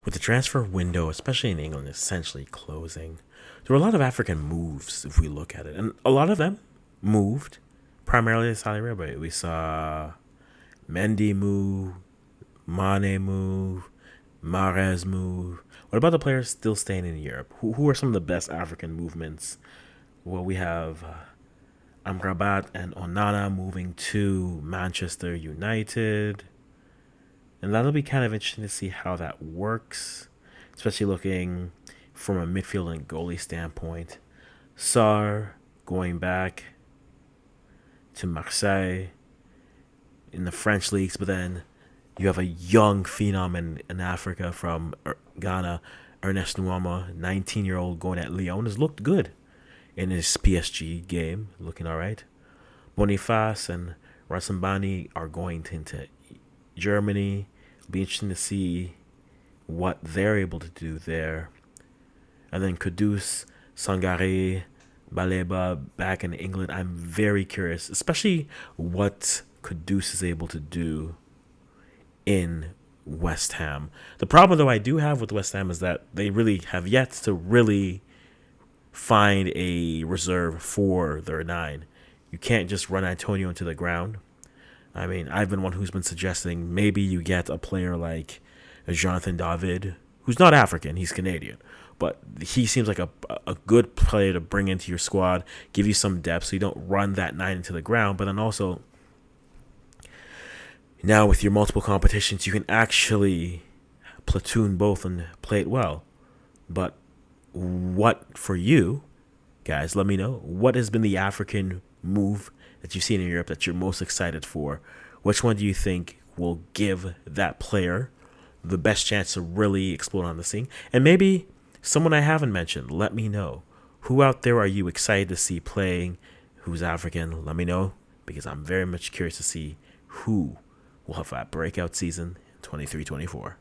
With the transfer window, especially in England, essentially closing, there were a lot of African moves if we look at it. And a lot of them moved primarily to Saudi Arabia. We saw Mendy move, Mane move, Mahrez move. What about the players still staying in Europe? Who are some of the best African movements? Well, we have Amrabat and Onana moving to Manchester United. And that'll be kind of interesting to see how that works, especially looking from a midfield and goalie standpoint. Sarr going back to Marseille in the French leagues, but then you have a young phenom in Africa from Ghana, Ernest Nuama, 19-year-old going at Lyon, has looked good in his PSG game, looking all right. Boniface and Rasambani are going into Germany. It'll be interesting to see what they're able to do there. And then Kudus, Sangare, Baleba back in England. I'm very curious, especially what Kudus is able to do in West Ham. The problem, though, I do have with West Ham is that they really have yet to really find a reserve for their nine. You can't just run Antonio into the ground. I mean, I've been one who's been suggesting maybe you get a player like Jonathan David, who's not African, he's Canadian. But he seems like a good player to bring into your squad, give you some depth so you don't run that nine into the ground. But then also, now with your multiple competitions, you can actually platoon both and play it well. But what for you, guys, let me know. What has been the African move that you've seen in Europe that you're most excited for? Which one do you think will give that player the best chance to really explode on the scene? And maybe someone I haven't mentioned, let me know. Who out there are you excited to see playing? Who's African? Let me know, because I'm very much curious to see who will have that breakout season in 23-24.